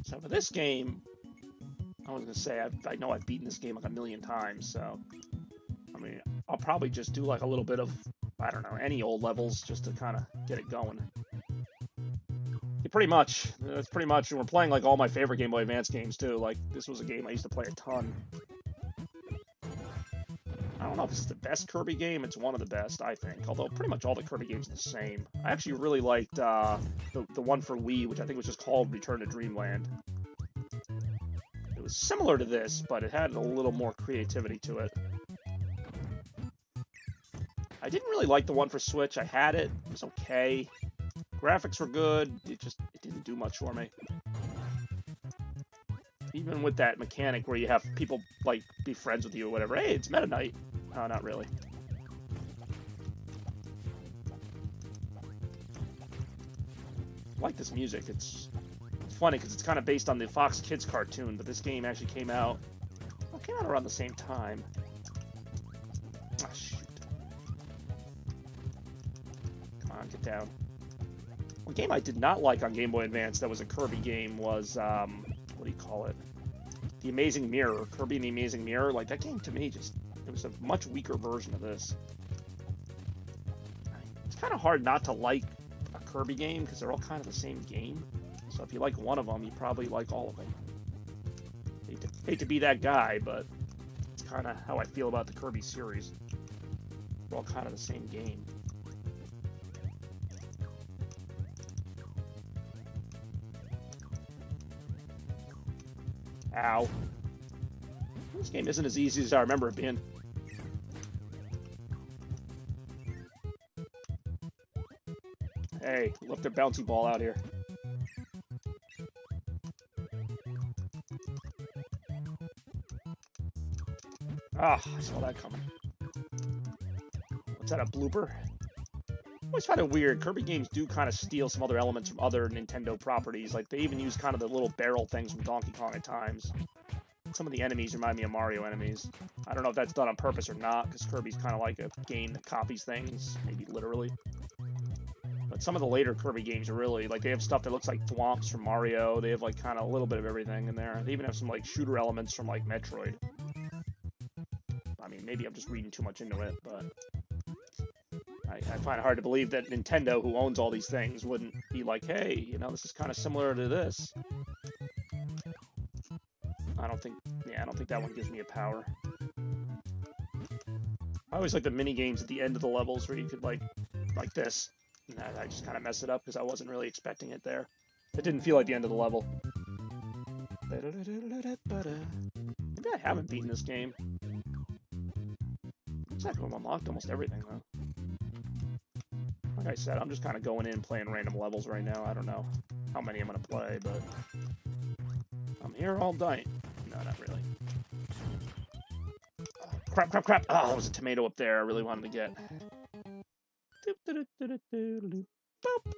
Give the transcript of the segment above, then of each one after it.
So for this game, I was gonna say I know I've beaten this game like a million times, so I mean I'll probably just do like a little bit of, I don't know, any old levels just to kind of get it going. Yeah, pretty much. That's pretty much. And we're playing like all my favorite Game Boy Advance games too. Like this was a game I used to play a ton. I don't know if it's the best Kirby game. It's one of the best, I think. Although pretty much all the Kirby games are the same. I actually really liked the one for Wii, which I think was just called Return to Dreamland. It was similar to this, but it had a little more creativity to it. I didn't really like the one for Switch. I had it. It was okay. Graphics were good. It didn't do much for me. Even with that mechanic where you have people like be friends with you or whatever. Hey, it's Meta Knight. No, not really. I like this music. It's funny because it's kind of based on the Fox Kids cartoon, but this game actually came out. Well, it came out around the same time. Ah, shoot. Come on, get down. One game I did not like on Game Boy Advance that was a Kirby game was, what do you call it? The Amazing Mirror. Kirby and the Amazing Mirror. Like, that game to me just, it was a much weaker version of this. It's kind of hard not to like a Kirby game because they're all kind of the same game. So if you like one of them, you probably like all of them. Hate to be that guy, but it's kind of how I feel about the Kirby series. They're all kind of the same game. Ow. This game isn't as easy as I remember it being. Hey, left their bouncy ball out here. Ah, I saw that coming. What's that, a blooper? I always find it weird. Kirby games do kind of steal some other elements from other Nintendo properties. Like, they even use kind of the little barrel things from Donkey Kong at times. Some of the enemies remind me of Mario enemies. I don't know if that's done on purpose or not, because Kirby's kind of like a game that copies things, maybe literally. But some of the later Kirby games are really, like, they have stuff that looks like thwomps from Mario. They have, like, kind of a little bit of everything in there. They even have some, like, shooter elements from, like, Metroid. I mean, maybe I'm just reading too much into it, but I find it hard to believe that Nintendo, who owns all these things, wouldn't be like, hey, you know, this is kind of similar to this. I don't think that one gives me a power. I always like the mini games at the end of the levels where you could, like this. And I just kind of mess it up because I wasn't really expecting it there. It didn't feel like the end of the level. Maybe I haven't beaten this game. Looks like I've unlocked almost everything, though. Like I said, I'm just kind of going in playing random levels right now. I don't know how many I'm going to play, but I'm here all night. No, not really. Oh, crap. Oh, there was a tomato up there I really wanted to get. Boop.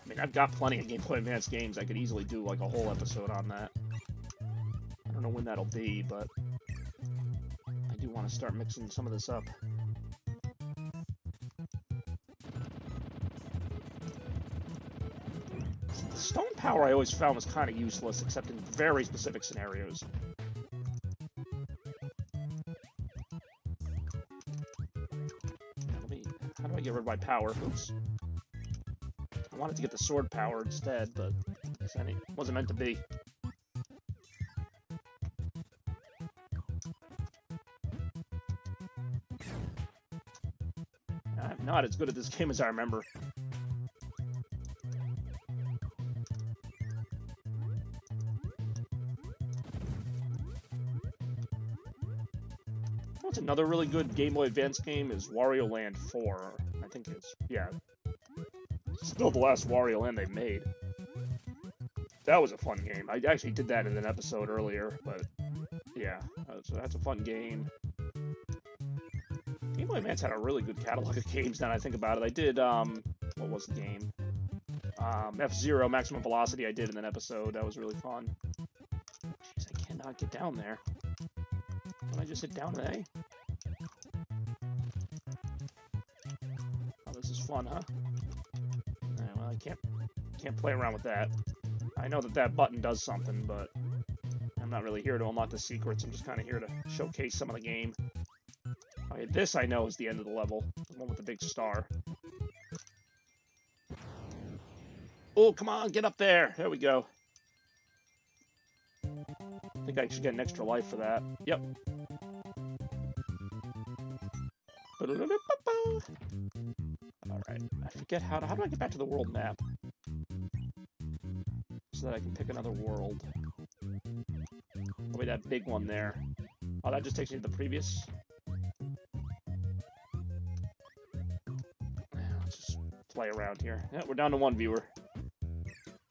I mean, I've got plenty of Game Boy Advance games. I could easily do, like, a whole episode on that. I don't know when that'll be, but I do want to start mixing some of this up. The stone power I always found was kind of useless, except in very specific scenarios. How do I get rid of my power? Oops. I wanted to get the sword power instead, but it wasn't meant to be. I'm not as good at this game as I remember. What's another really good Game Boy Advance game is Wario Land 4. I think it's, yeah. Still the last Wario Land they've made. That was a fun game. I actually did that in an episode earlier, but yeah, that's a fun game. Game Boy Advance had a really good catalog of games now that I think about it. I did, what was the game? F-Zero Maximum Velocity I did in an episode. That was really fun. Jeez, I cannot get down there. Can I just hit down A? Oh, this is fun, huh? Alright, well, I can't play around with that. I know that button does something, but I'm not really here to unlock the secrets. I'm just kind of here to showcase some of the game. Okay, this I know is the end of the level. The one with the big star. Oh, come on, get up there. There we go. I think I should get an extra life for that. Yep. Alright, I forget how do I get back to the world map? So that I can pick another world. Oh, wait, that big one there. Oh, that just takes me to the previous. Let's just play around here. Yeah, we're down to 1 viewer.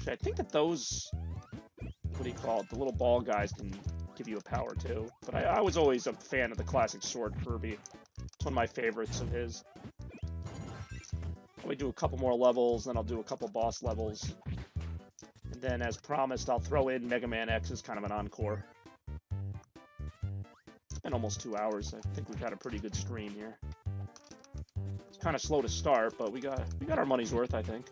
Actually, I think that those, what do you call it, the little ball guys can give you a power too. But I was always a fan of the classic sword Kirby. It's one of my favorites of his. Let me do a couple more levels, then I'll do a couple boss levels. And then, as promised, I'll throw in Mega Man X as kind of an encore. It's been almost 2 hours. I think we've had a pretty good stream here. It's kind of slow to start, but we got our money's worth, I think.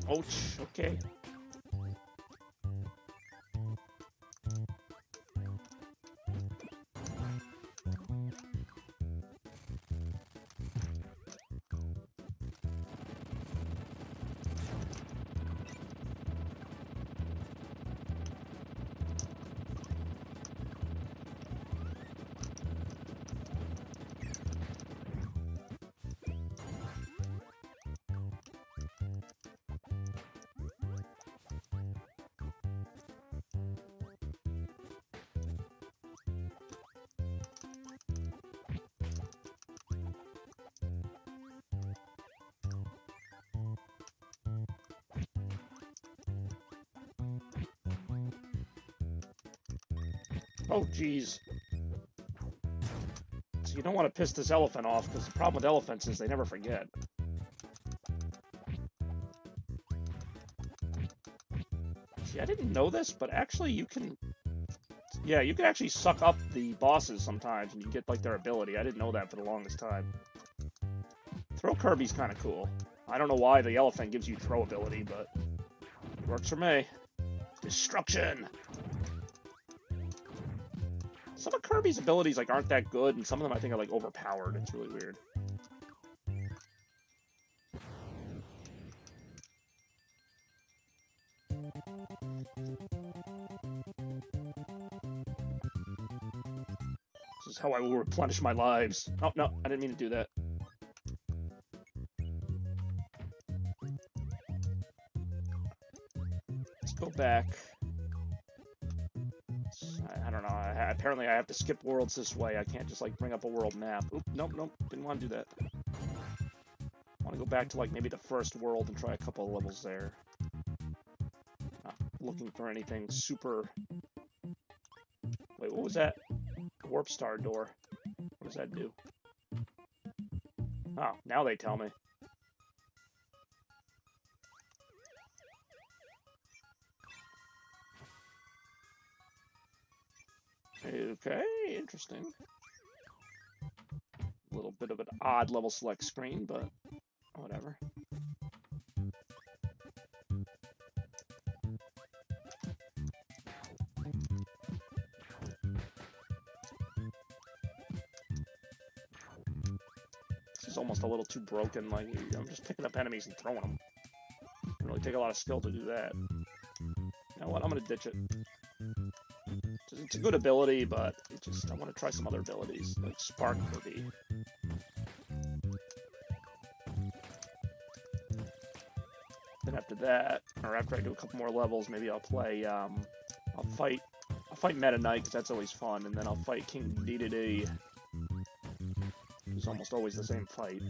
Ouch, okay. Oh, jeez. So you don't want to piss this elephant off, because the problem with elephants is they never forget. See, I didn't know this, but actually you can... Yeah, you can actually suck up the bosses sometimes, and you get, like, their ability. I didn't know that for the longest time. Throw Kirby's kind of cool. I don't know why the elephant gives you throw ability, but it works for me. Destruction! Some of Kirby's abilities like aren't that good, and some of them I think are like overpowered. It's really weird. This is how I will replenish my lives. Oh no, I didn't mean to do that. Let's go back. I don't know. Apparently, I have to skip worlds this way. I can't just like bring up a world map. Oop, nope, didn't want to do that. I want to go back to like maybe the first world and try a couple of levels there. Not looking for anything super. Wait, what was that? Warp Star door. What does that do? Oh, now they tell me. Okay, interesting. A little bit of an odd level select screen, but whatever. This is almost a little too broken. Like, I'm just picking up enemies and throwing them. Doesn't really take a lot of skill to do that. You know what? I'm gonna ditch it. It's a good ability, but I want to try some other abilities, like Spark Kirby. Then after that, or after I do a couple more levels, maybe I'll play, I'll fight Meta Knight, because that's always fun, and then I'll fight King Dedede. It's almost always the same fight.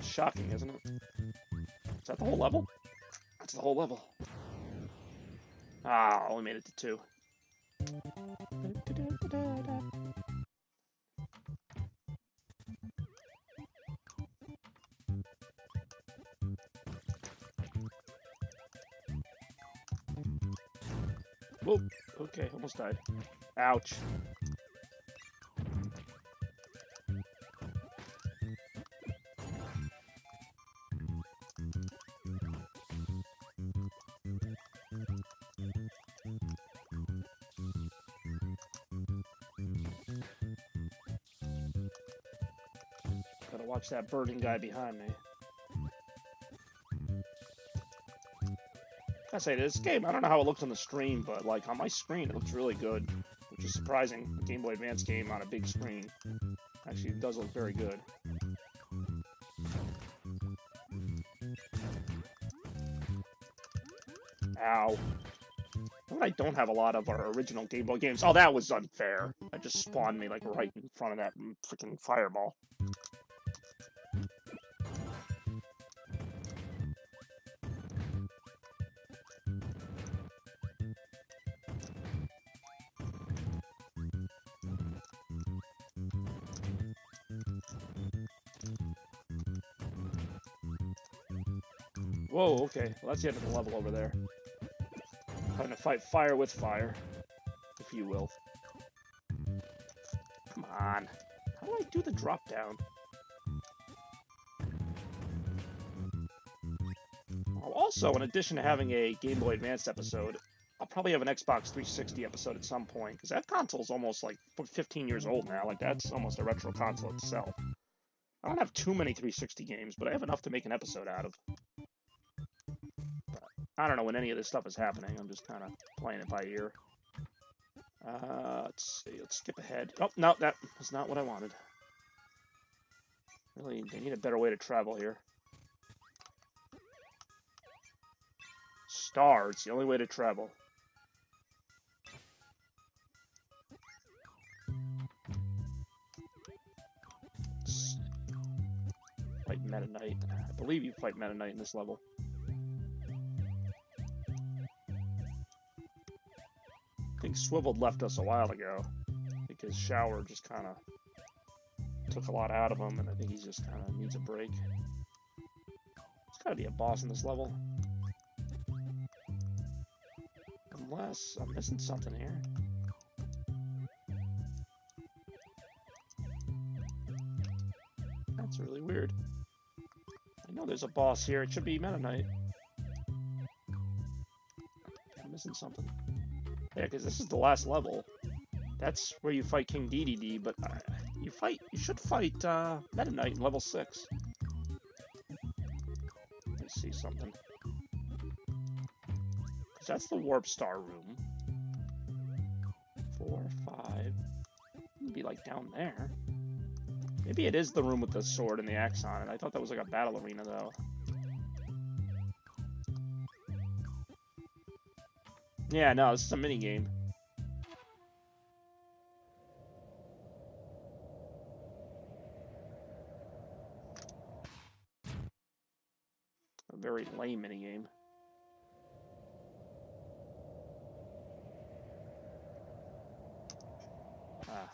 Shocking, isn't it? Is that the whole level? That's the whole level. Ah, only made it to 2. Whoa, okay, almost died. Ouch. Gotta watch that birding guy behind me. I say this game, I don't know how it looks on the stream, but like on my screen it looks really good, which is surprising. A Game Boy Advance game on a big screen. Actually, it does look very good. Ow. I don't have a lot of our original Game Boy games. Oh, that was unfair. That just spawned me like right in front of that freaking fireball. Whoa, okay. Well, that's the end of the level over there. Trying to fight fire with fire, if you will. Come on. How do I do the drop down? Also, in addition to having a Game Boy Advance episode, I'll probably have an Xbox 360 episode at some point, because that console's almost like 15 years old now. Like, that's almost a retro console itself. I don't have too many 360 games, but I have enough to make an episode out of. I don't know when any of this stuff is happening. I'm just kind of playing it by ear. Let's see. Let's skip ahead. Oh, no, that was not what I wanted. Really, they need a better way to travel here. Star, it's the only way to travel. Fight Meta Knight. I believe you fight Meta Knight in this level. I think Swiveled left us a while ago. I think his shower just kind of took a lot out of him, and I think he just kind of needs a break. There's got to be a boss in this level. Unless I'm missing something here. That's really weird. I know there's a boss here. It should be Meta Knight. I'm missing something. Yeah, because this is the last level. That's where you fight King DDD, but you should fight Meta Knight in level 6. Let me see something. Because that's the Warp Star room. 4, 5. It'd be like down there. Maybe it is the room with the sword and the axe on it. I thought that was like a battle arena, though. Yeah, no, this is a minigame. A very lame minigame. Ah.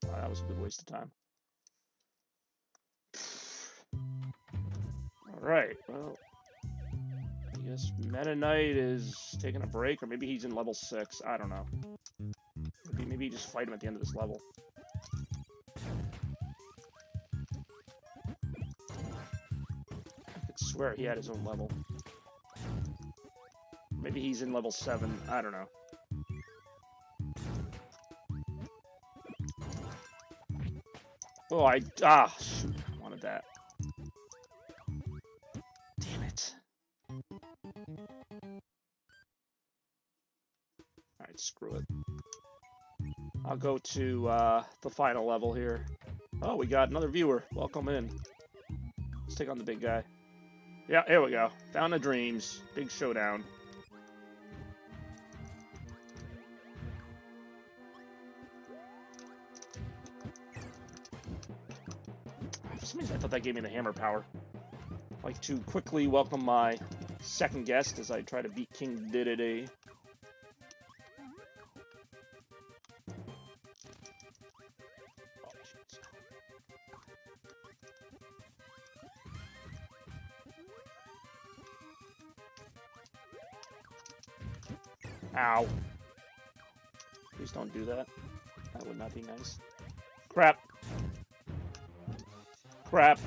Oh, that was a good waste of time. Alright, well... I guess Meta Knight is taking a break, or maybe he's in level 6. I don't know. Maybe you just fight him at the end of this level. I could swear he had his own level. Maybe he's in level 7. I don't know. Oh, shoot, I wanted that. Damn it. Alright, screw it. I'll go to the final level here. Oh, we got another viewer. Welcome in. Let's take on the big guy. Yeah, here we go. Fountain of Dreams. Big showdown. some reason I thought that gave me the hammer power. I'd like to quickly welcome my second guest as I try to beat King Dedede. Ow. Please don't do that. That would not be nice. Crap. Crap.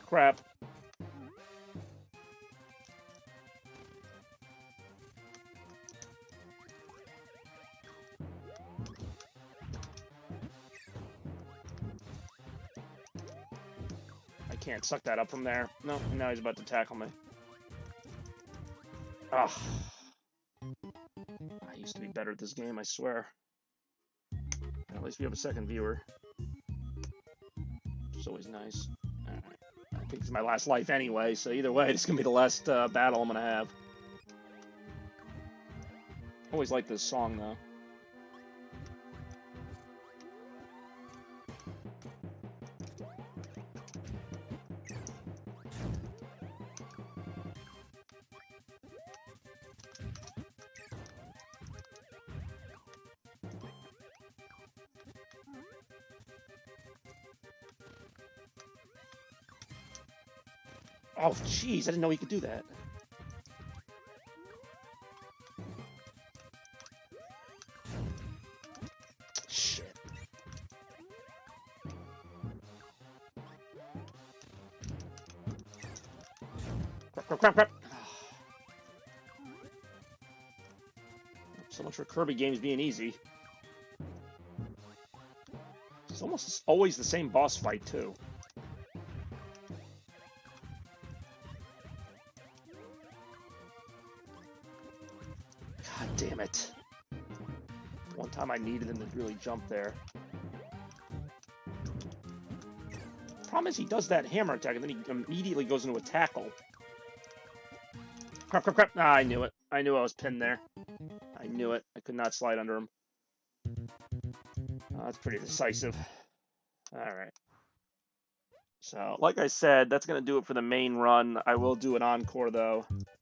Crap. I can't suck that up from there. No, now he's about to tackle me. Ugh. I used to be better at this game, I swear. At least we have a second viewer. Which is always nice. Alright. I think it's my last life anyway, so either way, this is going to be the last battle I'm going to have. Always like this song, though. Oh, jeez, I didn't know he could do that. Shit. Crap, crap, crap, crap. So much for Kirby games being easy. It's almost always the same boss fight, too. God damn it. One time I needed him to really jump there. Problem is he does that hammer attack and then he immediately goes into a tackle. Crap, crap, crap. Ah, I knew it. I knew I was pinned there. I knew it. I could not slide under him. That's pretty decisive. Alright. So, like I said, that's going to do it for the main run. I will do an encore, though.